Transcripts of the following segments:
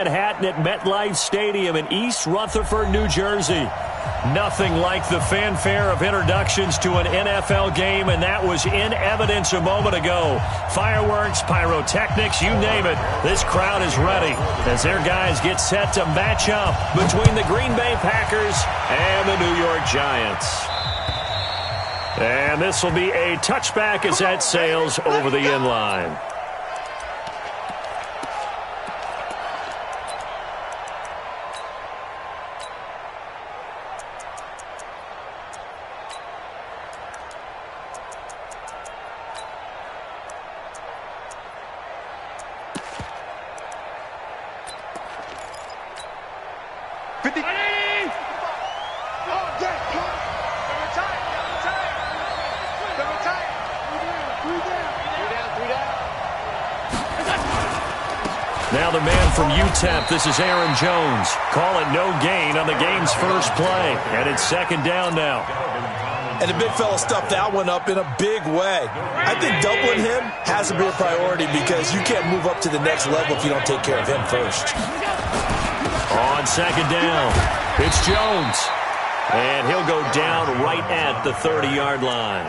Manhattan at MetLife Stadium in East Rutherford, New Jersey. Nothing like the fanfare of introductions to an NFL game, and that was in evidence a moment ago. Fireworks, pyrotechnics, you name it. This crowd is ready as their guys get set to match up between the Green Bay Packers and the New York Giants. And this will be a touchback as that sails over the end line. Now the man from UTEP, this is Aaron Jones. Call it no gain on the game's first play. And it's second down now. And the big fella stuffed that one up in a big way. I think doubling him has to be a priority because you can't move up to the next level if you don't take care of him first. On second down, it's Jones. And he'll go down right at the 30-yard line.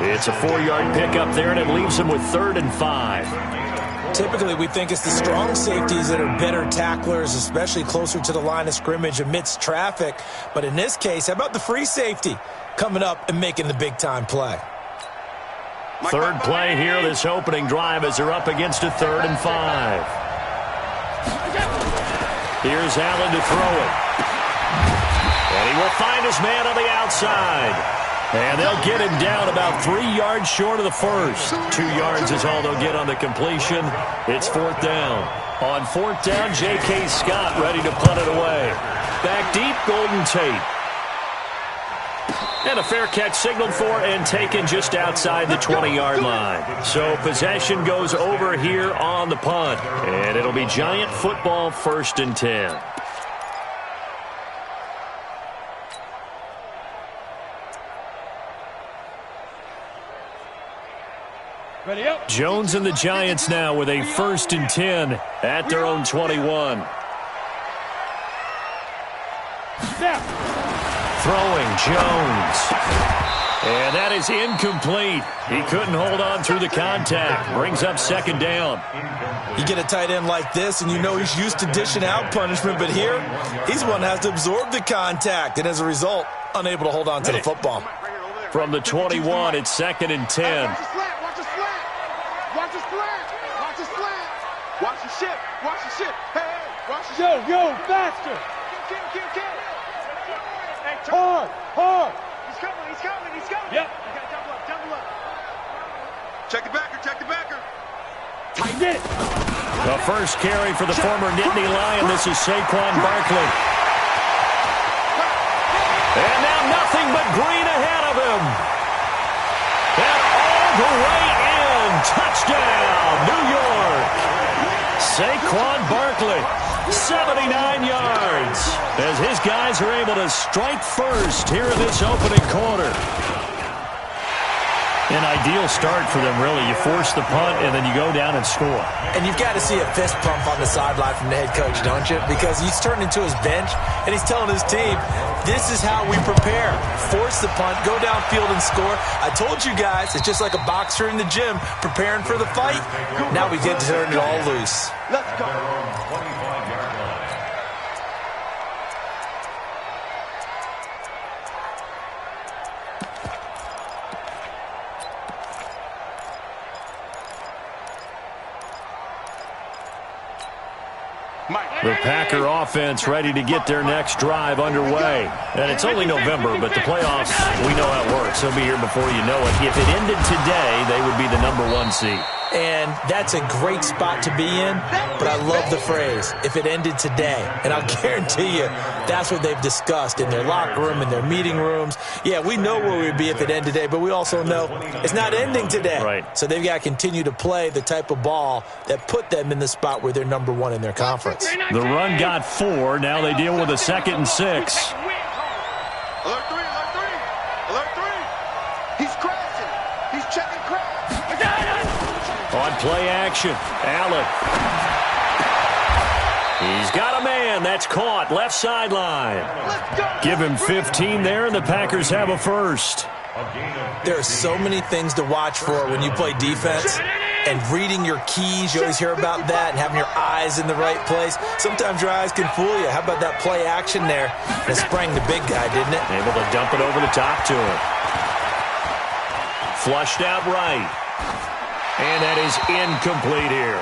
It's a 4-yard pickup there, and it leaves him with 3rd and 5. Typically, we think it's the strong safeties that are better tacklers, especially closer to the line of scrimmage amidst traffic. But in this case, how about the free safety coming up and making the big-time play? Third play here, this opening drive, as they're up against a 3rd and 5. Here's Allen to throw it. And he will find his man on the outside. And they'll get him down about 3 yards short of the first. 2 yards is all they'll get on the completion. It's 4th down. On 4th down, J.K. Scott ready to punt it away. Back deep, Golden Tate. And a fair catch signaled for and taken just outside the 20-yard line. So possession goes over here on the punt. And it'll be Giant football 1st and 10. Jones and the Giants now with a 1st and 10 at their own 21. Throwing Jones. And that is incomplete. He couldn't hold on through the contact. Brings up 2nd down. You get a tight end like this, and you know he's used to dishing out punishment, but here, he's the one that has to absorb the contact, and as a result, unable to hold on to the football. From the 21, it's 2nd and 10. Watch the slant. Watch the slant. Watch the ship. Watch the ship. Hey, watch the ship. Yo, faster. Kill. Hey, hard. He's coming. Yep. You got to double up. Check the backer. Tighten it. The first carry for the former Nittany Lion. This is Saquon Barkley. And now nothing but green ahead of him. And all the way in. Touchdown, New York. Saquon Barkley, 79 yards, as his guys are able to strike first here in this opening quarter. An ideal start for them, really. You force the punt, and then you go down and score. And you've got to see a fist pump on the sideline from the head coach, don't you? Because he's turned into his bench, and he's telling his team, this is how we prepare. Force the punt, go downfield and score. I told you guys, it's just like a boxer in the gym preparing for the fight. Now we get to turn it all loose. Let's go. The Packer offense ready to get their next drive underway. And it's only November, but the playoffs, we know how it works. They'll be here before you know it. If it ended today, they would be the #1 seed. And that's a great spot to be in, but I love the phrase, if it ended today. And I'll guarantee you, that's what they've discussed in their locker room, in their meeting rooms. Yeah, we know where we'd be if it ended today, but we also know it's not ending today. Right. So they've got to continue to play the type of ball that put them in the spot where they're #1 in their conference. The run got 4. Now they deal with a 2nd and 6. Alert 3. He's crashing. He's checking crash. On play action, Allen. He's got a man. That's caught. Left sideline. Give him 15 there, and the Packers have a first. There are so many things to watch for when you play defense. And reading your keys, you always hear about that, and having your eyes in the right place. Sometimes your eyes can fool you. How about that play action there? And it sprang the big guy, didn't it? Able to dump it over the top to him. Flushed out right. And that is incomplete here.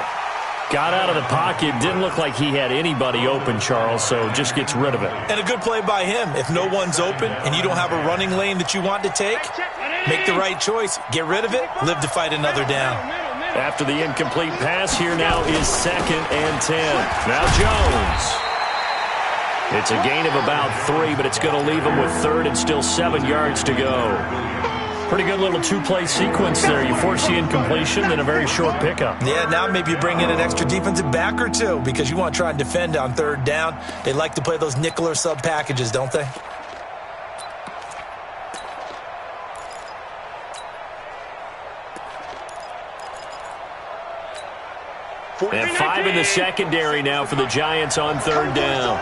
Got out of the pocket. Didn't look like he had anybody open, Charles, so just gets rid of it. And a good play by him. If no one's open and you don't have a running lane that you want to take, make the right choice. Get rid of it. Live to fight another down. After the incomplete pass, here now is 2nd and 10. Now Jones. It's a gain of about 3, but it's going to leave him with 3rd and still 7 yards to go. Pretty good little two-play sequence there. You force the incompletion, then a very short pickup. Yeah, now maybe you bring in an extra defensive back or two because you want to try and defend on 3rd down. They like to play those nickel or sub packages, don't they? And 5 in the secondary now for the Giants on 3rd down.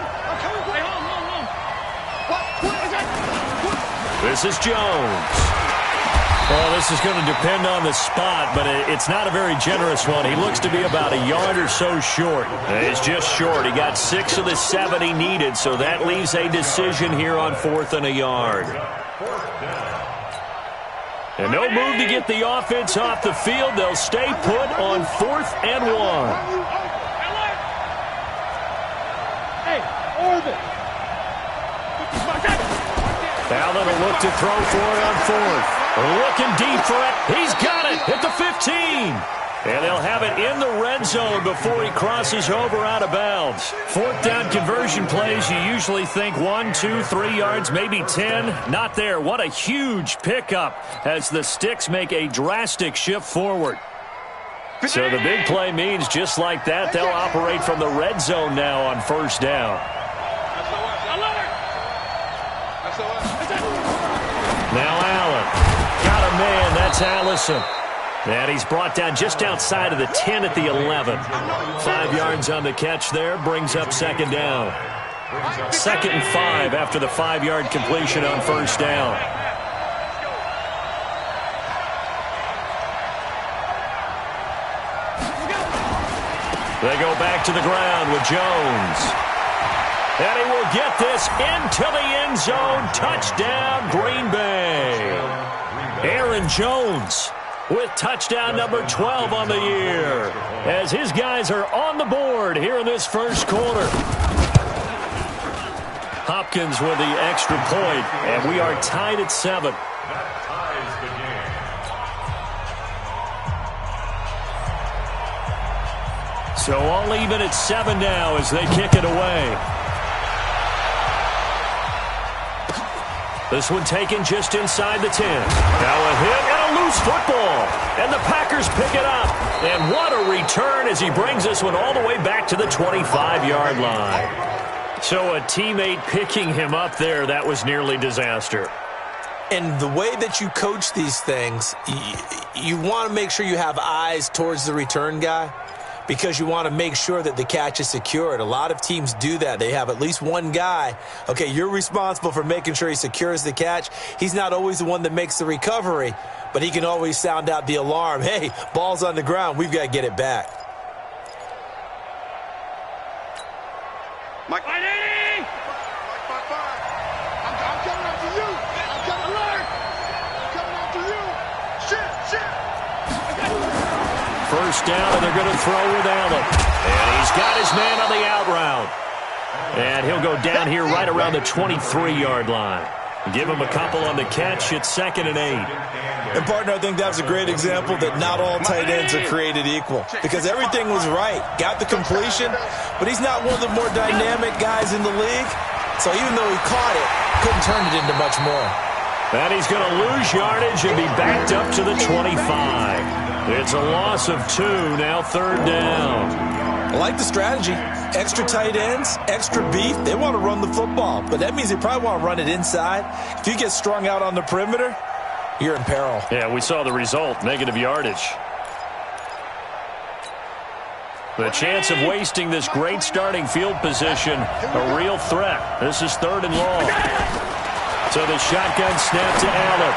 This is Jones. Well, this is going to depend on the spot, but it's not a very generous one. He looks to be about a yard or so short. It's just short. He got 6 of the 7 he needed, so that leaves a decision here on 4th and a yard. And no move to get the offense off the field. They'll stay put on 4th and 1. Hey, Orvin. Allen will look to throw for it on 4th. Looking deep for it. He's got it at the 15. And they'll have it in the red zone before he crosses over out of bounds. 4th down conversion plays, you usually think 1, 2, 3 yards, maybe 10. Not there. What a huge pickup as the Sticks make a drastic shift forward. So the big play means just like that, they'll operate from the red zone now on 1st down. Now Allen. Got a man. That's Allison. And he's brought down just outside of the 10 at the 11. 5 yards on the catch there. Brings up 2nd down. 2nd and 5 after the 5-yard completion on 1st down. They go back to the ground with Jones. And he will get this into the end zone. Touchdown, Green Bay. Aaron Jones with touchdown number 12 on the year as his guys are on the board here in this first quarter. Hopkins with the extra point, and we are tied at 7. So all even at 7 now as they kick it away. This one taken just inside the 10. Now a hit and a loose football. And the Packers pick it up. And what a return as he brings this one all the way back to the 25-yard line. So a teammate picking him up there, that was nearly disaster. And the way that you coach these things, you want to make sure you have eyes towards the return guy, because you want to make sure that the catch is secured. A lot of teams do that. They have at least one guy. Okay, you're responsible for making sure he secures the catch. He's not always the one that makes the recovery, but he can always sound out the alarm. Hey, ball's on the ground. We've got to get it back. Mike. I'm coming after you. I'm coming alert. I'm coming after you. Shit. First down, and they're going to throw with Allen. And he's got his man on the out route. And he'll go down here right around the 23-yard line. Give him a couple on the catch. It's 2nd and 8. And, partner, I think that's a great example that not all tight ends are created equal, because everything was right. Got the completion, but he's not one of the more dynamic guys in the league. So even though he caught it, couldn't turn it into much more. And he's going to lose yardage and be backed up to the 25. It's a loss of 2, now 3rd down. I like the strategy. Extra tight ends, extra beef. They want to run the football, but that means they probably want to run it inside. If you get strung out on the perimeter, you're in peril. Yeah, we saw the result, negative yardage. The chance of wasting this great starting field position, a real threat. This is 3rd and long. So the shotgun snap to Allen.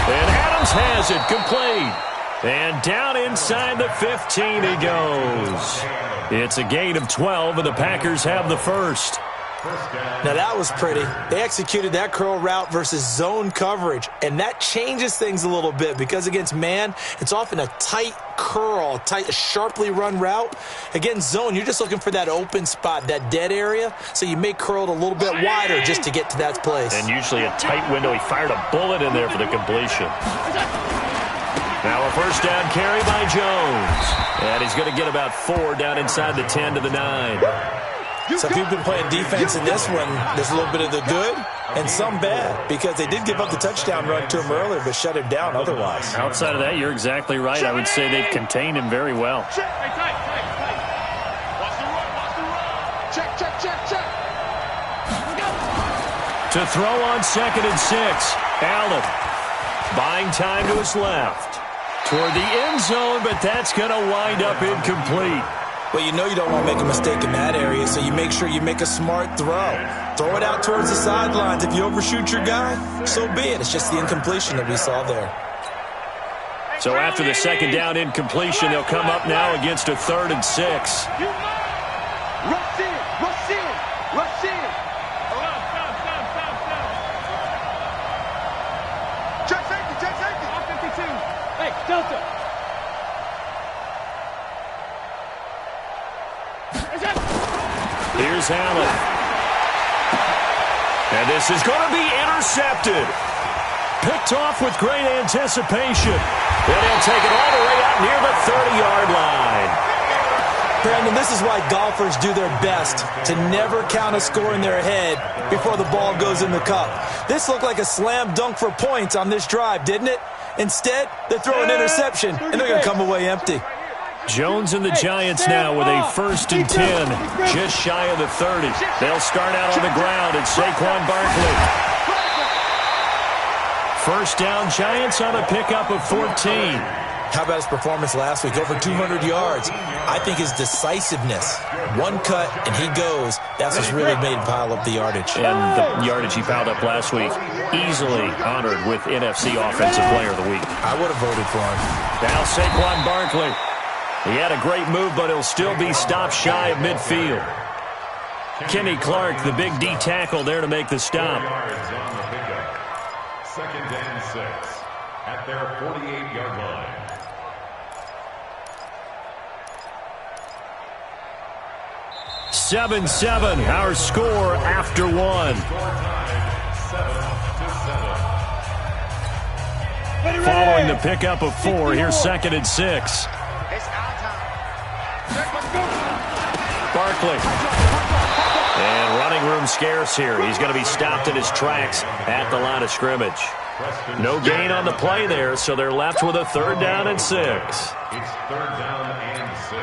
And Adams has it, complete. And down inside the 15 he goes. It's a gain of 12, and the Packers have the first. Now that was pretty. They executed that curl route versus zone coverage, and that changes things a little bit because against man, it's often a tight curl, a sharply run route. Against zone, you're just looking for that open spot, that dead area, so you may curl it a little bit wider just to get to that place. And usually a tight window. He fired a bullet in there for the completion. Now a first down carry by Jones. And he's going to get about 4 down inside the 10 to the 9. So if you've been playing defense in this one, there's a little bit of the good and some bad because they did give up the touchdown run to him earlier but shut him down otherwise. Outside of that, you're exactly right. I would say they've contained him very well. Check. To throw on 2nd and 6. Allen buying time to his left. Toward the end zone, but that's going to wind up incomplete. Well, you know you don't want to make a mistake in that area, so you make sure you make a smart throw. Throw it out towards the sidelines. If you overshoot your guy, so be it. It's just the incompletion that we saw there. So after the 2nd down incompletion, they'll come up now against a 3rd and 6. Rush in. Check safety. 52. Hey, Delta. Here's Allen. And this is going to be intercepted. Picked off with great anticipation. And he'll take it all the way out near the 30-yard line. Brandon, this is why golfers do their best to never count a score in their head before the ball goes in the cup. This looked like a slam dunk for points on this drive, didn't it? Instead, they throw an interception, and they're going to come away empty. Jones and the Giants now with a 1st and 10, just shy of the 30. They'll start out on the ground at Saquon Barkley. First down, Giants on a pickup of 14. How about his performance last week? Over 200 yards. I think his decisiveness, one cut and he goes, that's what's really made him pile up the yardage. And the yardage he piled up last week, easily honored with NFC Offensive Player of the Week. I would have voted for him. Now Saquon Barkley. He had a great move, but he'll still be stopped shy of midfield. Kenny Clark, the big D tackle there to make the stop. 2nd and 6 at their 48-yard line. Seven, our score after 1. Following the pickup of 4, here's 2nd and 6. Barkley. And running room scarce here. He's going to be stopped in his tracks at the line of scrimmage. No gain on the play there, so they're left with a 3rd down and 6. It's 3rd down and 6.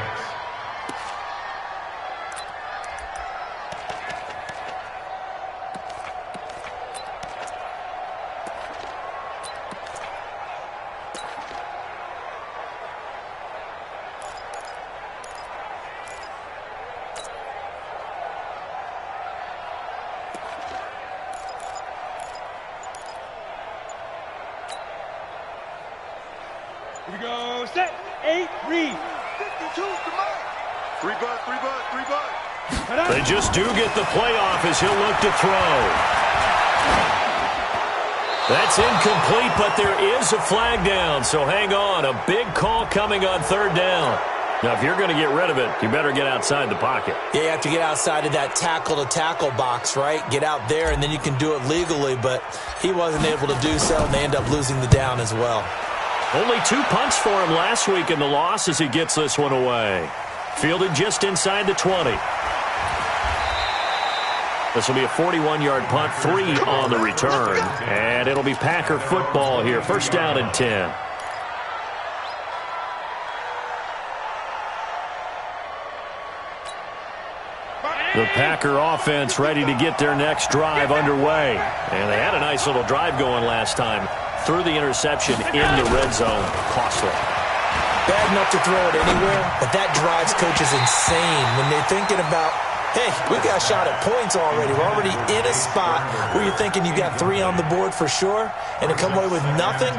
Here we go. Set. 8. Read. 52, come on. 3 butt. They just do get the playoff as he'll look to throw. That's incomplete, but there is a flag down, so hang on. A big call coming on 3rd down. Now, if you're going to get rid of it, you better get outside the pocket. Yeah, you have to get outside of that tackle-to-tackle box, right? Get out there, and then you can do it legally, but he wasn't able to do so, and they end up losing the down as well. Only 2 punts for him last week in the loss as he gets this one away. Fielded just inside the 20. This will be a 41-yard punt, 3 on the return. And it'll be Packer football here. 1st down and 10. The Packer offense ready to get their next drive underway. And they had a nice little drive going last time. Through the interception in the red zone. Costly. bad enough to throw it anywhere, but that drives coaches insane when they're thinking about, hey, we got a shot at points already. We're already in a spot where you're thinking you got 3 on the board for sure, and to come away with nothing,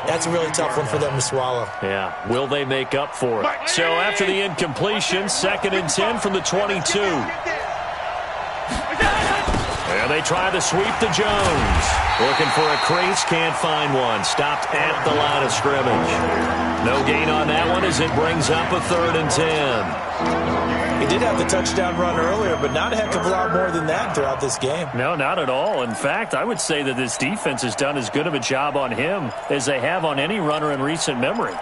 that's a really tough one for them to swallow. Yeah, will they make up for it? So after the incompletion, 2nd and 10 from the 22. And they try the sweep to Jones. Looking for a crease, can't find one. Stopped at the line of scrimmage. No gain on that one as it brings up a 3rd and 10. He did have the touchdown run earlier, but not a heck of a lot more than that throughout this game. No, not at all. In fact, I would say that this defense has done as good of a job on him as they have on any runner in recent memory.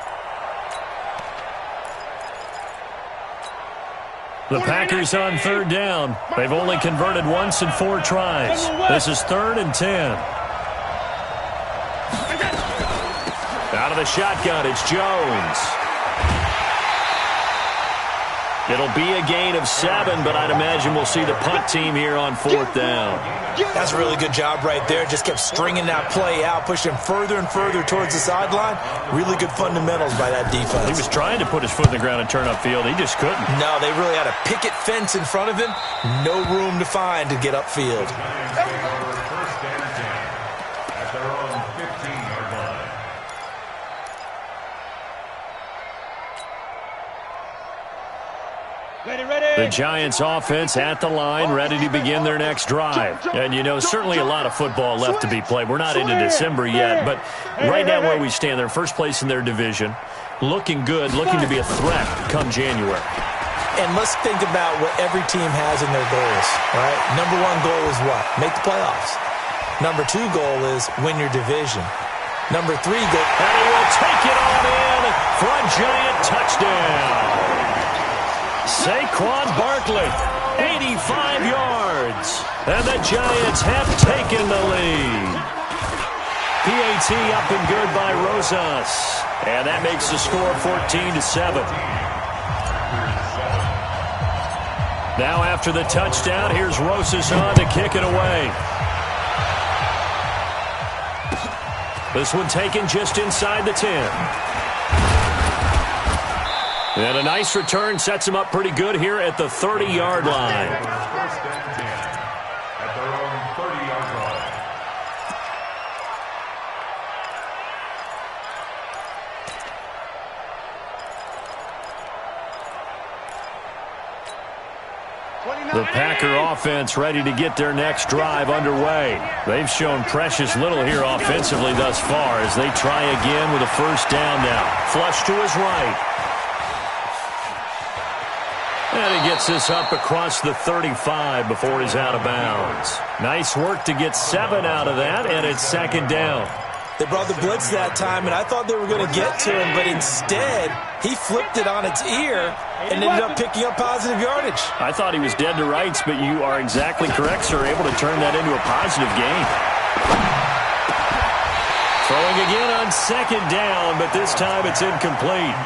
The Packers on 3rd down. They've only converted once in 4 tries. This is 3rd and 10. Out of the shotgun, it's Jones. It'll be a gain of 7, but I'd imagine we'll see the punt team here on 4th down. That's a really good job right there. Just kept stringing that play out, pushing further and further towards the sideline. Really good fundamentals by that defense. He was trying to put his foot in the ground and turn upfield. He just couldn't. No, they really had a picket fence in front of him. No room to find to get upfield. First and 10 at their own 15-yard line. The Giants offense at the line, ready to begin their next drive. And, you know, certainly a lot of football left to be played. We're not into December yet, but right now where we stand, they're first place in their division, looking good, looking to be a threat come January. And let's think about what every team has in their goals, right? Number 1 goal is what? Make the playoffs. Number 2 goal is win your division. Number 3 goal. And he will take it on in for a Giant touchdown. Saquon Barkley, 85 yards. And the Giants have taken the lead. PAT up and good by Rosas. And that makes the score 14-7. Now after the touchdown, here's Rosas on to kick it away. This one taken just inside the 10. And a nice return sets him up pretty good here at the 30-yard line. First and 10 at their own 30-yard line. The Packer offense ready to get their next drive underway. They've shown precious little here offensively thus far as they try again with a 1st down now. Flush to his right. And he gets this up across the 35 before he's out of bounds. Nice work to get 7 out of that, and it's 2nd down. They brought the blitz that time, and I thought they were going to get to him, but instead, he flipped it on its ear and ended up picking up positive yardage. I thought he was dead to rights, but you are exactly correct, sir. Able to turn that into a positive gain. Throwing again on 2nd down, but this time it's incomplete.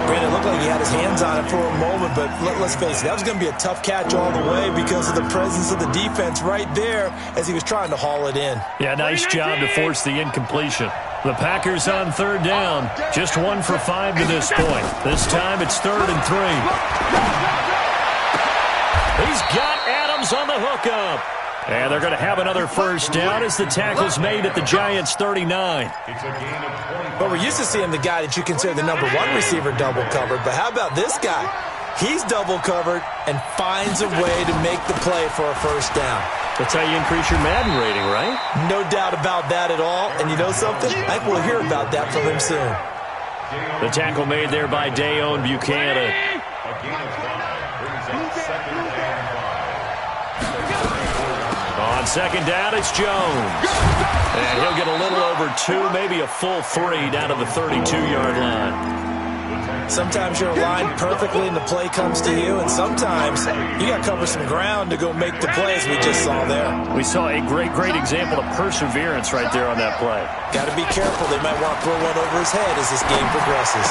Brandon, it looked like he had his hands on it for a moment, but let's face it, that was going to be a tough catch all the way because of the presence of the defense right there as he was trying to haul it in. Yeah, nice job to force the incompletion. The Packers on 3rd down, just 1 for 5 to this point. This time it's 3rd and 3. He's got Adams on the hookup. And they're going to have another 1st down as the tackle's made at the Giants' 39. It's a gain of 20. But we're used to seeing the guy that you consider the number 1 receiver double covered. But how about this guy? He's double covered and finds a way to make the play for a 1st down. That's how you increase your Madden rating, right? No doubt about that at all. And you know something? I think we'll hear about that from him soon. The tackle made there by Dayon Buchanan. A gain of 5 brings up 2nd and 5. On 2nd down, it's Jones. And he'll get a little over 2, maybe a full 3 down to the 32-yard line. Sometimes you're aligned perfectly and the play comes to you, and sometimes you got to cover some ground to go make the plays we just saw there. We saw a great example of perseverance right there on that play. Got to be careful. They might want to throw one over his head as this game progresses.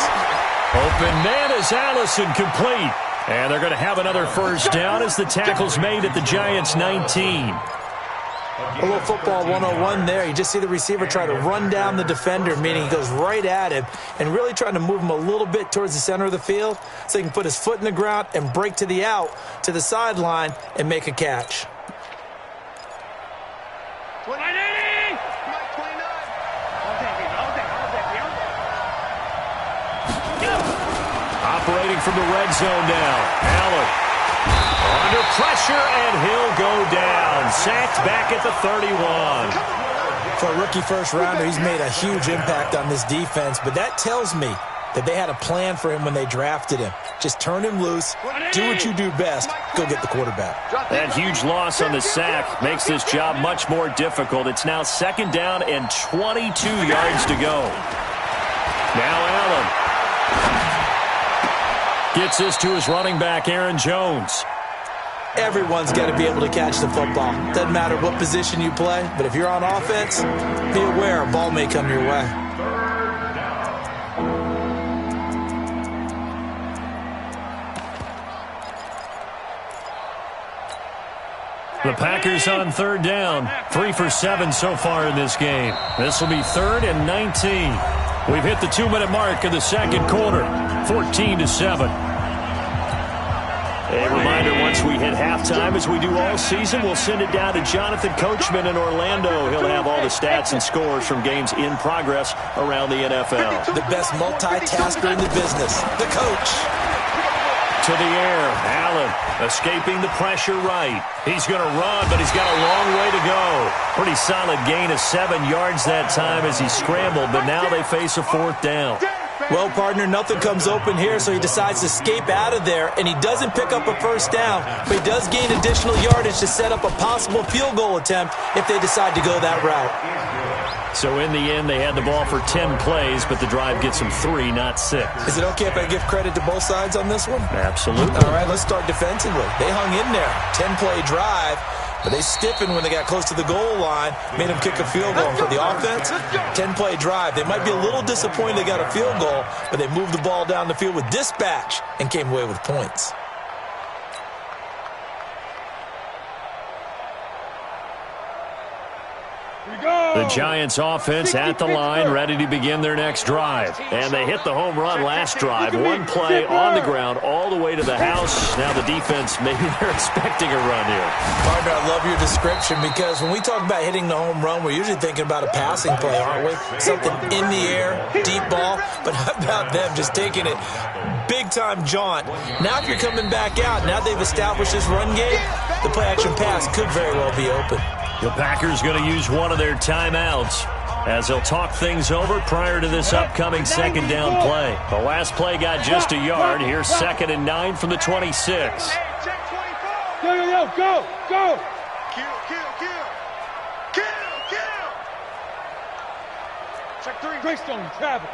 Open man is Allison, complete. And they're going to have another 1st down as the tackle's made at the Giants' 19. A little football 101 there. You just see the receiver try to run down the defender, meaning he goes right at him and really trying to move him a little bit towards the center of the field so he can put his foot in the ground and break to the out, to the sideline, and make a catch. 29. Mike 29. Operating from the red zone now. Allen under pressure, and he'll go down. Sacked back at the 31. For a rookie first-rounder, he's made a huge impact on this defense, but that tells me that they had a plan for him when they drafted him. Just turn him loose, do what you do best, go get the quarterback. That huge loss on the sack makes this job much more difficult. It's now 2nd down and 22 yards to go. Now Allen gets this to his running back, Aaron Jones. Everyone's got to be able to catch the football. Doesn't matter what position you play, but if you're on offense, be aware a ball may come your way. The Packers on 3rd down. 3 for 7 so far in this game. This will be 3rd and 19. We've hit the 2-minute mark of the 2nd quarter. 14-7. A reminder, once we hit halftime, as we do all season, we'll send it down to Jonathan Coachman in Orlando. He'll have all the stats and scores from games in progress around the NFL. The best multitasker in the business, the coach. To the air, Allen escaping the pressure right. He's going to run, but he's got a long way to go. Pretty solid gain of 7 yards that time as he scrambled, but now they face a 4th down. Well, partner, nothing comes open here, so he decides to escape out of there, and he doesn't pick up a first down, but he does gain additional yardage to set up a possible field goal attempt if they decide to go that route. So in the end, they had the ball for 10 plays, but the drive gets them 3, not 6. Is it okay if I give credit to both sides on this one? Absolutely. All right, let's start defensively. They hung in there. 10-play drive, but they stiffened when they got close to the goal line, made them kick a field goal. And for the offense, 10-play drive. They might be a little disappointed they got a field goal, but they moved the ball down the field with dispatch and came away with points. The Giants offense at the line, ready to begin their next drive. And they hit the home run last drive. One play on the ground all the way to the house. Now the defense, maybe they're expecting a run here. Partner, I love your description because when we talk about hitting the home run, we're usually thinking about a passing play, aren't we? Something in the air, deep ball. But how about them just taking it big-time jaunt? Now if you're coming back out, now they've established this run game, the play-action pass could very well be open. The Packers going to use one of their timeouts as they'll talk things over prior to this upcoming 2nd down play. The last play got just a yard. Here's 2nd and 9 from the 26. Yo, go! Kill. Check 3. Greystone, travel.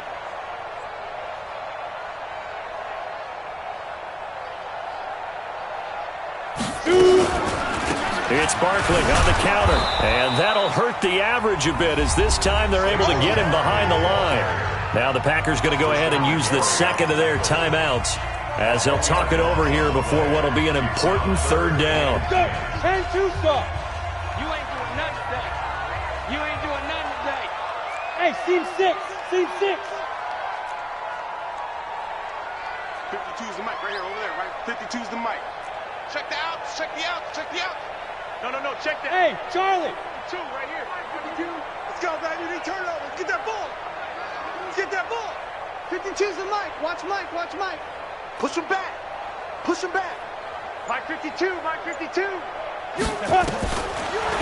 It's Barkley on the counter, and that'll hurt the average a bit as this time they're able to get him behind the line. Now the Packers going to go ahead and use the 2nd of their timeouts as they'll talk it over here before what will be an important 3rd down. Go! 10-2 stop. You ain't doing nothing today. You ain't doing nothing today. Hey, seam 6. 52's the mic right here, over there, right? 52's the mic. Check the outs. Check the outs. No, check that. Hey, Charlie. 2 right here. 52. Let's go, baby. They turn it over. Let's get that ball. 52's the mic. Watch Mike. Push him back. Mike 52.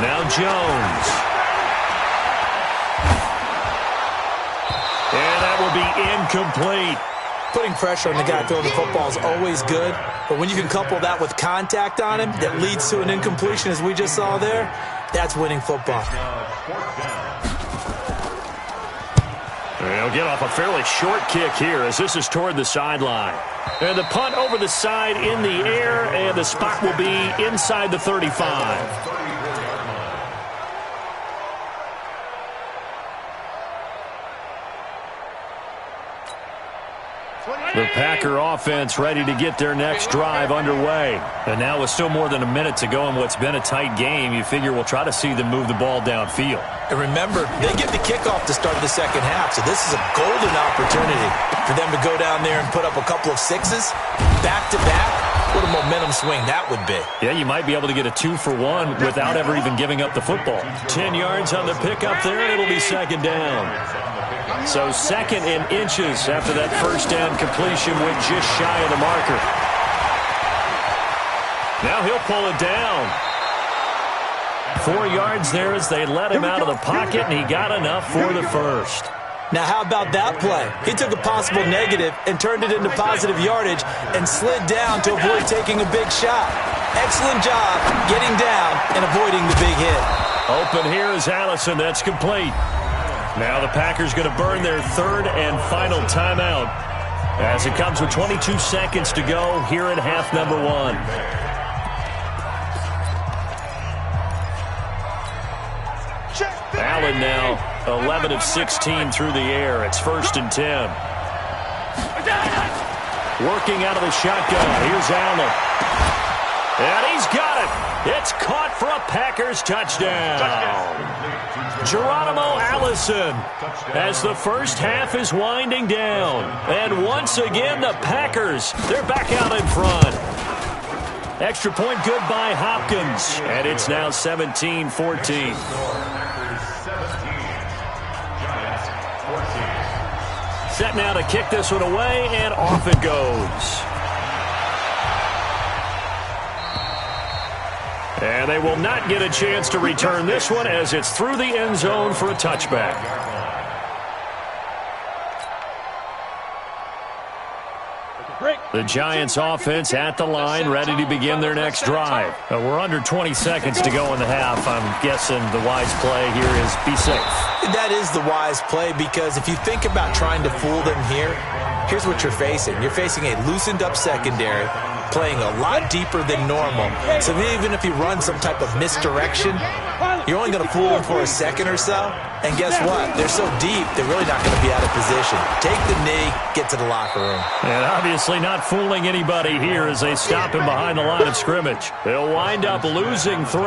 Now Jones. And that will be incomplete. Putting pressure on the guy throwing the football is always good, but when you can couple that with contact on him that leads to an incompletion, as we just saw there, that's winning football. They'll get off a fairly short kick here as this is toward the sideline. And the punt over the side in the air, and the spot will be inside the 35. The Packer offense ready to get their next drive underway. And now with still more than a minute to go in what's been a tight game, you figure we'll try to see them move the ball downfield. And remember, they get the kickoff to start the second half, so this is a golden opportunity for them to go down there and put up a couple of sixes back-to-back. What a momentum swing that would be. Yeah, you might be able to get a 2-for-1 without ever even giving up the football. 10 yards on the pickup there, and it'll be second down. So second in inches after that first down completion went just shy of the marker. Now he'll pull it down. 4 yards there as they let him out of the pocket, and he got enough for the first. Now how about that play? He took a possible negative and turned it into positive yardage and slid down to avoid taking a big shot. Excellent job getting down and avoiding the big hit. Open here is Allison. That's complete. Now the Packers going to burn their third and final timeout as it comes with 22 seconds to go here in half number one. Allen now 11 of 16 through the air. It's 1st and 10. Working out of the shotgun. Here's Allen. And he's got it. It's caught for a Packers touchdown. Geronimo Allison as the first half is winding down. And once again, the Packers, they're back out in front. Extra point good by Hopkins. And it's now 17-14. Set now to kick this one away, and off it goes. And they will not get a chance to return this one as it's through the end zone for a touchback. The Giants offense at the line, ready to begin their next drive. We're under 20 seconds to go in the half. I'm guessing the wise play here is be safe. That is the wise play, because if you think about trying to fool them here, here's what you're facing. You're facing a loosened up secondary, playing a lot deeper than normal. So even if you run some type of misdirection, you're only going to fool them for a second or so. And guess what? They're so deep, they're really not going to be out of position. Take the knee, get to the locker room. And obviously not fooling anybody here as they stop him behind the line of scrimmage. They'll wind up losing 3.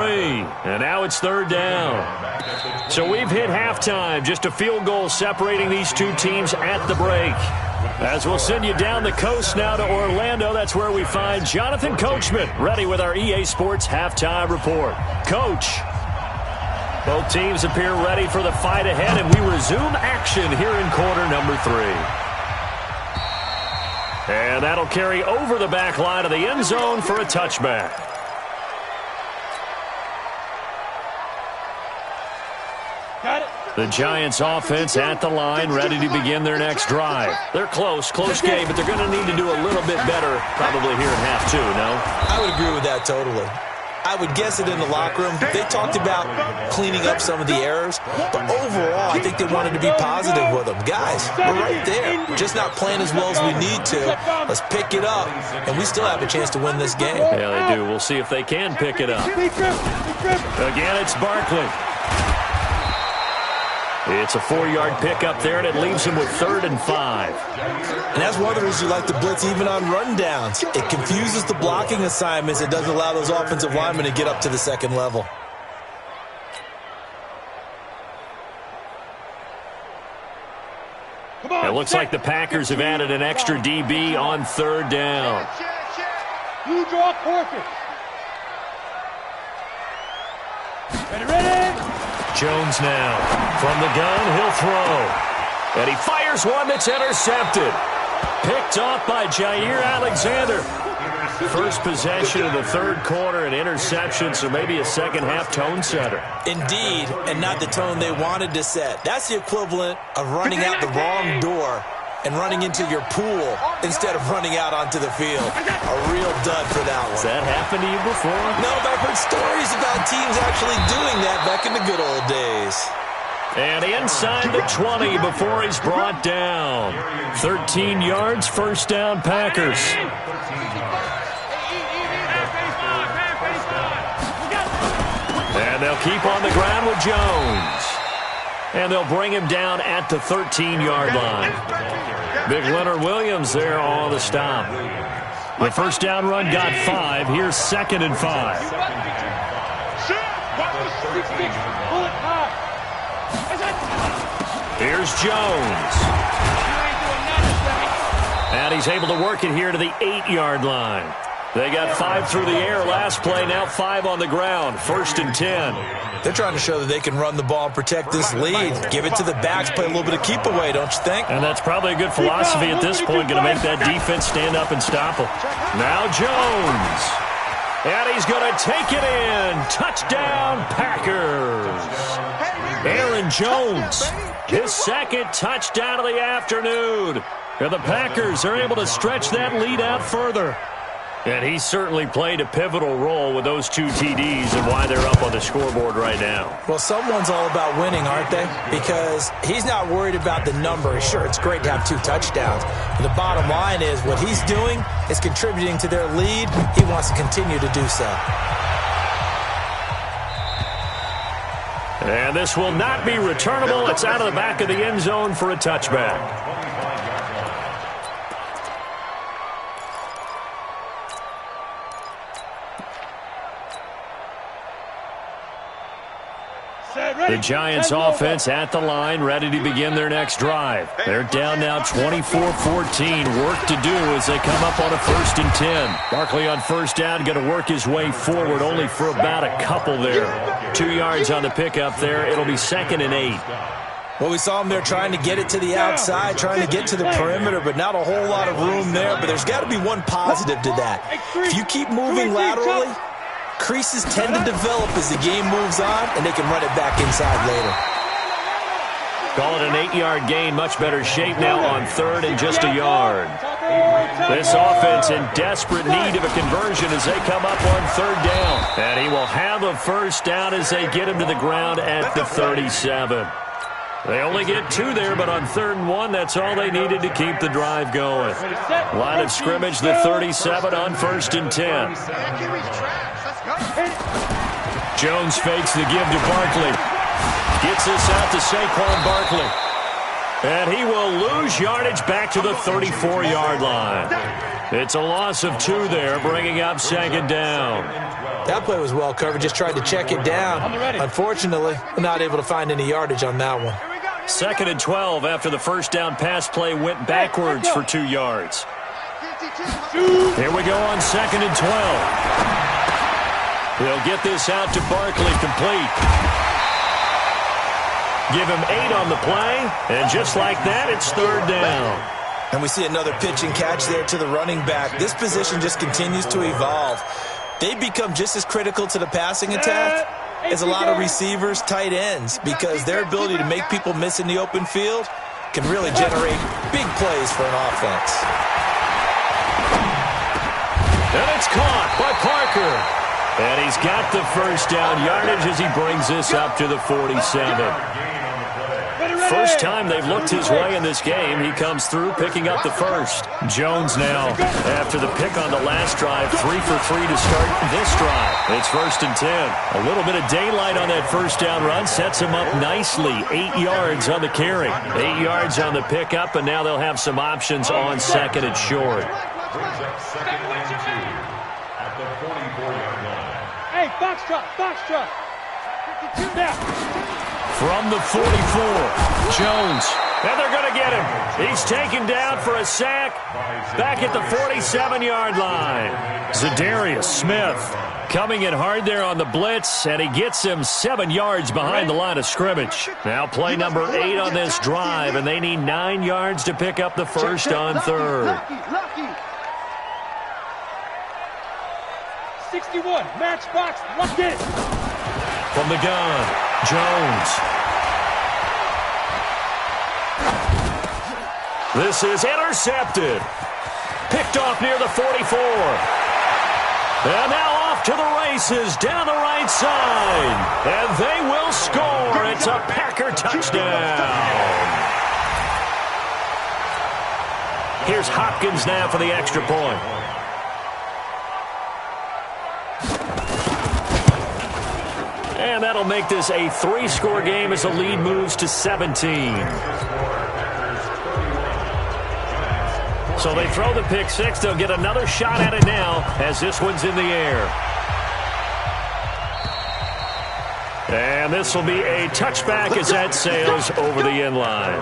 And now it's 3rd down. So we've hit halftime. Just a field goal separating these two teams at the break. As we'll send you down the coast now to Orlando, that's where we find Jonathan Coachman, ready with our EA Sports halftime report. Coach. Both teams appear ready for the fight ahead, and we resume action here in quarter number 3. And that'll carry over the back line of the end zone for a touchback. Got it. The Giants offense at the line, ready to begin their next drive. They're close game, but they're going to need to do a little bit better probably here in half 2, no? I would agree with that totally. I would guess it in the locker room. They talked about cleaning up some of the errors, but overall, I think they wanted to be positive with them. Guys, we're right there. We're just not playing as well as we need to. Let's pick it up, and we still have a chance to win this game. Yeah, they do. We'll see if they can pick it up. Again, it's Barkley. It's a 4-yard pickup there, and it leaves him with 3rd and 5. And that's one of the reasons you like to blitz even on rundowns. It confuses the blocking assignments. It doesn't allow those offensive linemen to get up to the second level. It looks like the Packers have added an extra DB on 3rd down. You draw perfect. Ready? Jones now. From the gun, he'll throw. And he fires one that's intercepted. Picked off by Jair Alexander. First possession of the 3rd quarter, an interception, so maybe a second-half tone setter. Indeed, and not the tone they wanted to set. That's the equivalent of running out the wrong door and running into your pool instead of running out onto the field. A real dud for that one. Has that happened to you before? No, but I've heard stories about teams actually doing that back in the good old days. And inside the 20 before he's brought down. 13 yards, 1st down Packers. And they'll keep on the ground with Jones. And they'll bring him down at the 13-yard line. Big Leonard Williams there on the stop. The first down run got 5. Here's 2nd and 5. Here's Jones. And he's able to work it here to the 8-yard line. They got 5 through the air last play, now 5 on the ground. 1st and 10. They're trying to show that they can run the ball and protect this lead. Give it to the backs, play a little bit of keep away, don't you think? And that's probably a good philosophy at this point, going to make that defense stand up and stop them. Now Jones. And he's going to take it in. Touchdown, Packers. Aaron Jones, his 2nd touchdown of the afternoon. And the Packers are able to stretch that lead out further. And he certainly played a pivotal role with those 2 TDs and why they're up on the scoreboard right now. Well, someone's all about winning, aren't they? Because he's not worried about the number. Sure, it's great to have 2 touchdowns. But the bottom line is what he's doing is contributing to their lead. He wants to continue to do so. And this will not be returnable. It's out of the back of the end zone for a touchback. The Giants offense at the line, ready to begin their next drive. They're down now 24-14. Work to do as they come up on a 1st and 10. Barkley on first down, going to work his way forward, only for about a couple there. 2 yards on the pickup there. It'll be 2nd and 8. Well, we saw him there trying to get it to the outside, trying to get to the perimeter, but not a whole lot of room there. But there's got to be one positive to that. If you keep moving laterally, creases tend to develop as the game moves on, and they can run it back inside later. Call it an 8-yard gain. Much better shape now on 3rd and just a yard. This offense in desperate need of a conversion as they come up on 3rd down. And he will have a first down as they get him to the ground at the 37. They only get 2 there, but on 3rd and 1, that's all they needed to keep the drive going. Line of scrimmage, the 37 on 1st and 10. Jones fakes the give to Barkley. Gets this out to Saquon Barkley. And he will lose yardage back to the 34-yard line. It's a loss of 2 there, bringing up 2nd down. That play was well covered. Just tried to check it down. Unfortunately, not able to find any yardage on that one. 2nd and 12 after the first down pass play went backwards for 2 yards. Here we go on 2nd and 12. They'll get this out to Barkley, complete. Give him 8 on the play, and just like that, it's 3rd down. And we see another pitch and catch there to the running back. This position just continues to evolve. They become just as critical to the passing attack as a lot of receivers, tight ends, because their ability to make people miss in the open field can really generate big plays for an offense. And it's caught by Parker. And he's got the first down yardage as he brings this up to the 47. First time they've looked his way in this game. He comes through picking up the first. Jones now, after the pick on the last drive, 3 for 3 to start this drive. It's 1st and 10. A little bit of daylight on that first down run sets him up nicely. 8 yards on the carry. 8 yards on the pickup, and now they'll have some options on 2nd and short. Hey, box truck. From the 44, Jones. And they're going to get him. He's taken down for a sack back at the 47-yard line. Zadarius Smith coming in hard there on the blitz, and he gets him 7 yards behind the line of scrimmage. Now play number 8 on this drive, and they need 9 yards to pick up the first on 3rd. 61, matchbox, locked in. From the gun, Jones. This is intercepted. Picked off near the 44. And now off to the races down the right side. And they will score. It's a Packer touchdown. Here's Hopkins now for the extra point. And that'll make this a 3-score game as the lead moves to 17. So they throw the pick six. They'll get another shot at it now as this one's in the air. And this will be a touchback as that sails over the end line.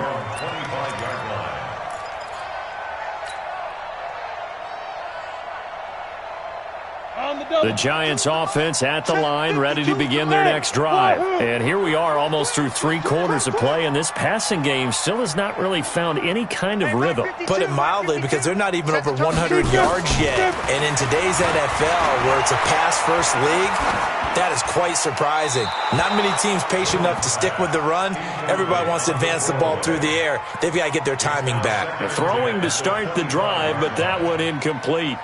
The Giants offense at the line, ready to begin their next drive. And here we are almost through 3 quarters of play, and this passing game still has not really found any kind of rhythm. Put it mildly, because they're not even over 100 yards yet. And in today's NFL, where it's a pass-first league, that is quite surprising. Not many teams patient enough to stick with the run. Everybody wants to advance the ball through the air. They've got to get their timing back. The throwing to start the drive, but that one incomplete.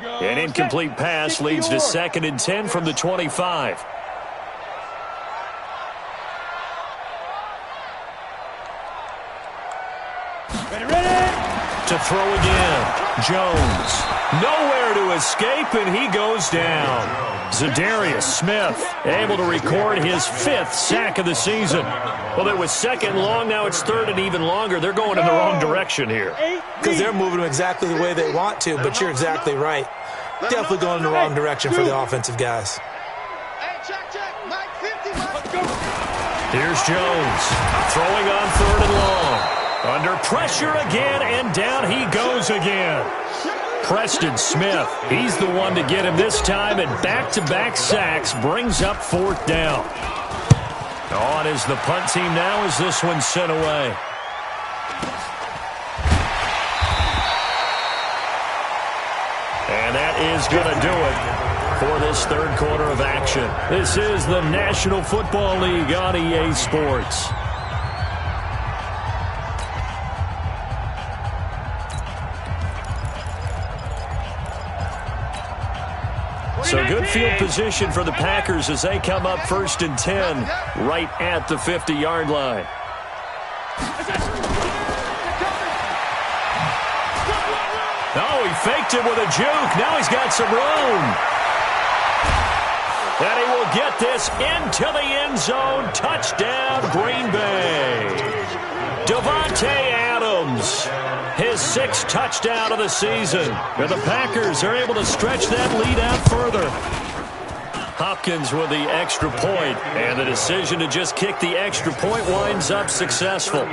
An incomplete pass leads to 2nd and 10 from the 25. To throw again. Jones. Nowhere to escape, and he goes down. Za'Darius Smith able to record his 5th sack of the season. Well, it was 2nd long. Now it's 3rd and even longer. They're going in the wrong direction here. Because they're moving them exactly the way they want to, but you're exactly right. Definitely going in the wrong direction for the offensive guys. Here's Jones. Throwing on 3rd and long. Under pressure again, and down he goes again. Preston Smith, he's the one to get him this time, and back-to-back sacks brings up 4th down. On is the punt team now as this one's sent away. And that is going to do it for this 3rd quarter of action. This is the National Football League on EA Sports. So good field position for the Packers as they come up 1st and 10 right at the 50-yard line. Oh, he faked it with a juke. Now he's got some room. And he will get this into the end zone. Touchdown, Green Bay. Davante Adams, his 6th touchdown of the season. And the Packers are able to stretch that lead out further. Hopkins with the extra point, and the decision to just kick the extra point winds up successful.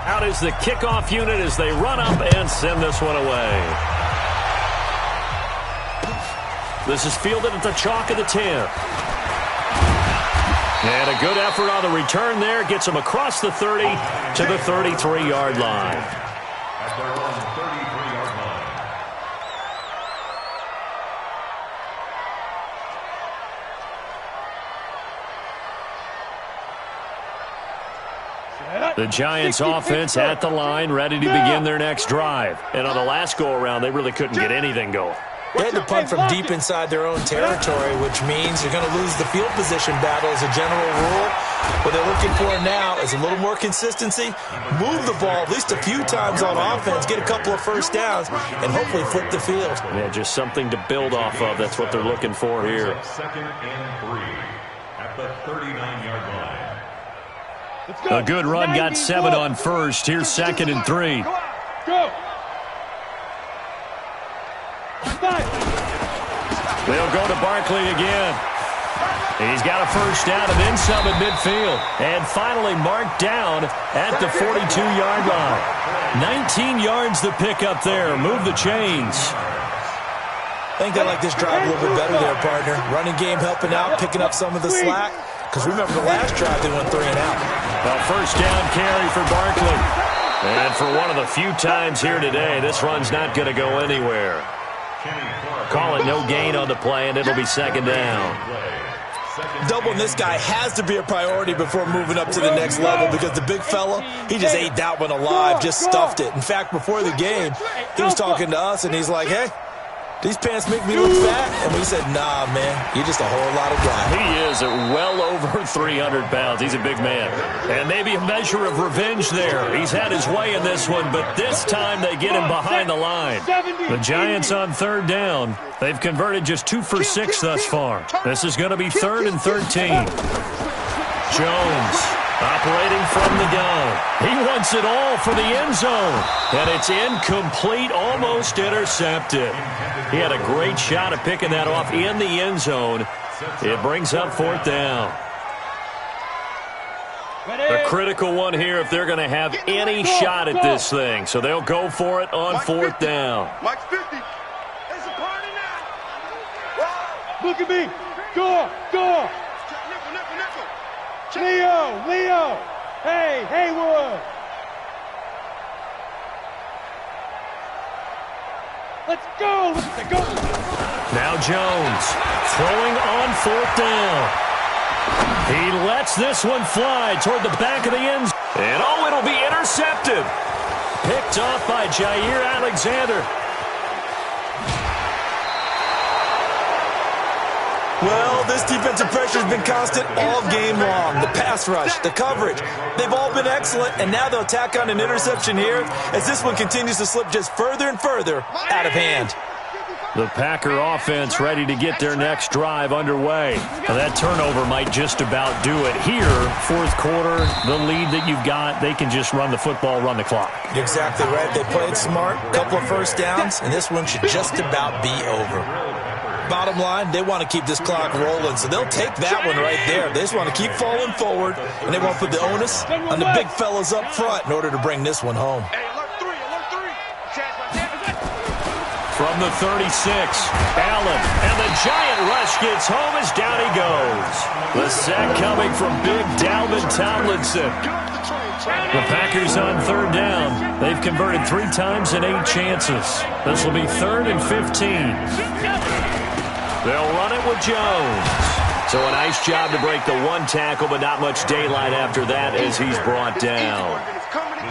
Out is the kickoff unit as they run up and send this one away. This is fielded at the chalk of the 10. And a good effort on the return there. Gets him across the 30 to the 33-yard line. At their own 33-yard line. The Giants offense at the line, ready to begin their next drive. And on the last go-around, they really couldn't get anything going. They had to punt from deep inside their own territory, which means you're going to lose the field position battle as a general rule. What they're looking for now is a little more consistency, move the ball at least a few times on offense, get a couple of first downs, and hopefully flip the field. Yeah, just something to build off of. That's what they're looking for here. 2nd and 3 at the 39-yard line. A good run, got 7 on first. Here's 2nd and 3. Go! They'll go to Barkley again. He's got a first down and then some at midfield. And finally marked down at the 42-yard line. 19 yards to pick up there. Move the chains. I think they like this drive a little bit better there, partner. Running game helping out, picking up some of the slack. Because remember the last drive, they went 3 and out. A first down carry for Barkley. And for one of the few times here today, this run's not going to go anywhere. Call it no gain on the play, and it'll be 2nd down. Doubling this guy has to be a priority before moving up to the next level, because the big fella, he just ate that one alive, just stuffed it. In fact, before the game, he was talking to us, and he's like, hey, These pants make me look fat. And we said, nah, man, you're just a whole lot of guy. He is at well over 300 pounds. He's a big man. And maybe a measure of revenge there. He's had his way in this one, but this time they get him behind the line. The Giants on third down. They've converted just 2 for 6 thus far. This is going to be 3rd and 13. Jones operating from the gun. He wants it all for the end zone. And it's incomplete, almost intercepted. He had a great shot at picking that off in the end zone. It brings up 4th down. A critical one here if they're going to have any shot at this thing. So they'll go for it on 4th down. Mike's 50. It's a party now. Look at me. Go. Leo. Hey, Haywood. Let's go. Now Jones throwing on 4th down. He lets this one fly toward the back of the end zone. And it'll be intercepted. Picked off by Jair Alexander. Well, this defensive pressure has been constant all game long. The pass rush, the coverage, they've all been excellent, and now they'll tack on an interception here as this one continues to slip just further and further out of hand. The Packer offense ready to get their next drive underway. Now that turnover might just about do it. Here, 4th quarter, the lead that you've got, they can just run the football, run the clock. You're exactly right. They played smart, couple of first downs, and this one should just about be over. Bottom line, they want to keep this clock rolling, so they'll take that one right there. They just want to keep falling forward, and they want to put the onus on the big fellas up front in order to bring this one home. From the 36, Allen, and the giant rush gets home as down he goes. The sack coming from big Dalvin Tomlinson. The Packers on 3rd down. They've converted 3 times in 8 chances. This will be 3rd and 15. They'll run it with Jones. So a nice job to break the 1 tackle, but not much daylight after that as he's brought down.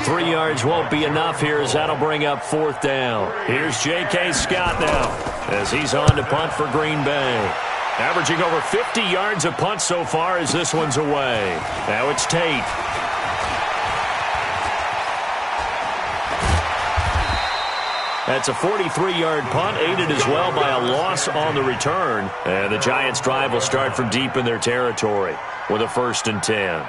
3 yards won't be enough here as that'll bring up 4th down. Here's J.K. Scott now as he's on to punt for Green Bay. Averaging over 50 yards a punt so far as this one's away. Now it's Tate. That's a 43-yard punt, aided as well by a loss on the return. And the Giants' drive will start from deep in their territory with a 1st and 10.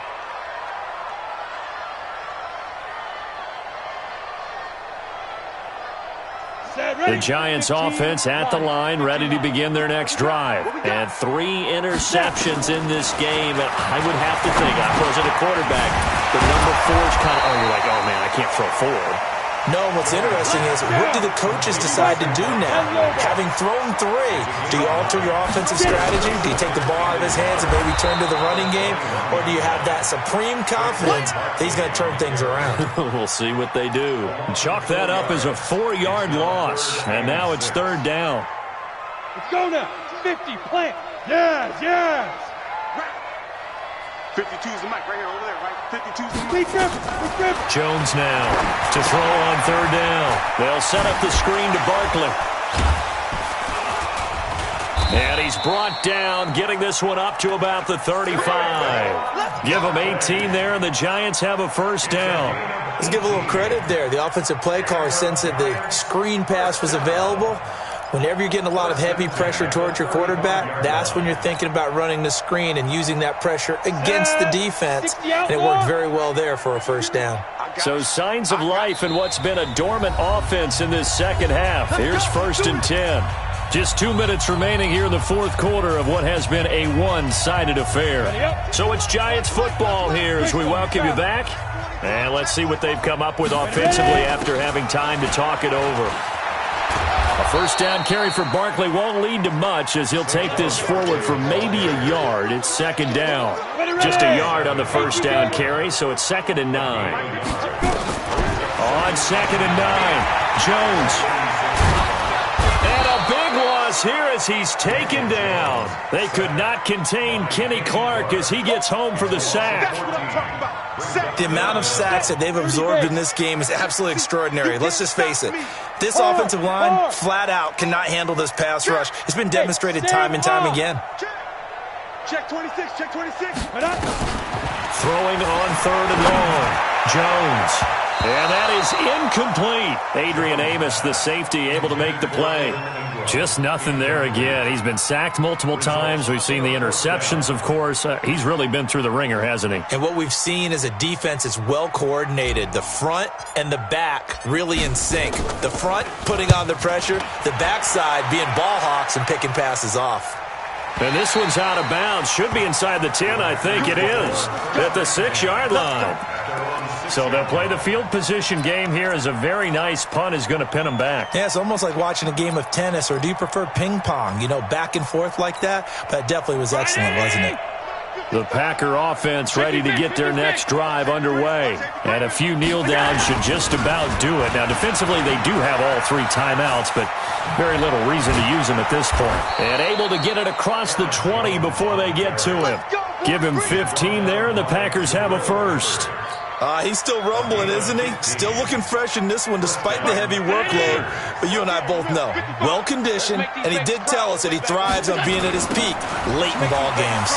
The Giants offense at the line, ready to begin their next drive. And 3 interceptions in this game. And I would have to think, I wasn't a quarterback, the number 4 is kind of, you're like, oh man, I can't throw 4. No, what's interesting is what do the coaches decide to do now? Having thrown 3, do you alter your offensive strategy? Do you take the ball out of his hands and maybe turn to the running game? Or do you have that supreme confidence that he's going to turn things around? We'll see what they do. Chalk that up as a 4-yard loss. And now it's 3rd down. Let's go now. 50, plant. Yes. 52's the mic right here over there, right? 52's the mic. Jones now to throw on 3rd down. They'll set up the screen to Barkley. And he's brought down, getting this one up to about the 35. Give him 18 there, and the Giants have a 1st down. Let's give a little credit there. The offensive play caller sensed that the screen pass was available. Whenever you're getting a lot of heavy pressure towards your quarterback, that's when you're thinking about running the screen and using that pressure against the defense. And it worked very well there for a 1st down. So signs of life in what's been a dormant offense in this second half. Here's 1st and 10. Just 2 minutes remaining here in the 4th quarter of what has been a one-sided affair. So it's Giants football here as we welcome you back. And let's see what they've come up with offensively after having time to talk it over. A 1st down carry for Barkley won't lead to much as he'll take this forward for maybe a yard. It's 2nd down. Just a yard on the 1st down carry, so it's 2nd and 9. On 2nd and 9, Jones. And a big loss loss here as he's taken down. They could not contain Kenny Clark as he gets home for the sack. That's what I'm talking about. The amount of sacks that they've absorbed in this game is absolutely extraordinary. Let's just face it. This offensive line, flat out, cannot handle this pass rush. It's been demonstrated time and time again. Check 26, check 26. Throwing on 3rd and long. Jones. And that is incomplete. Adrian Amos, the safety, able to make the play. Just nothing there again. He's been sacked multiple times. We've seen the interceptions, of course. He's really been through the ringer, hasn't he? And what we've seen is a defense that's well coordinated. The front and the back really in sync. The front putting on the pressure. The backside being ball hawks and picking passes off. And this one's out of bounds. Should be inside the 10, I think it is. At the 6-yard line. So they'll play the field position game here as a very nice punt is going to pin them back. Yeah, it's almost like watching a game of tennis, or do you prefer ping pong? You know, back and forth like that? But it definitely was excellent, wasn't it? The Packer offense ready to get their next drive underway. And a few kneel downs should just about do it. Now, defensively, they do have all 3 timeouts, but very little reason to use them at this point. And able to get it across the 20 before they get to him. Give him 15 there, and the Packers have a first. He's still rumbling, isn't he? Still looking fresh in this one despite the heavy workload. But you and I both know, well-conditioned, and he did tell us that he thrives on being at his peak late in ball games.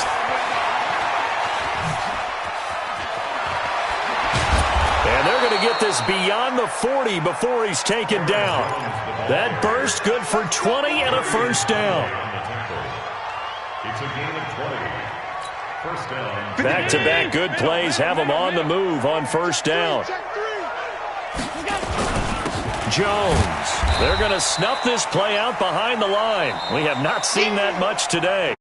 And they're going to get this beyond the 40 before he's taken down. That burst good for 20 and a first down. It's a gain of 20. First down. Back-to-back good plays have him on the move on first down. Jones. They're going to snuff this play out behind the line. We have not seen that much today.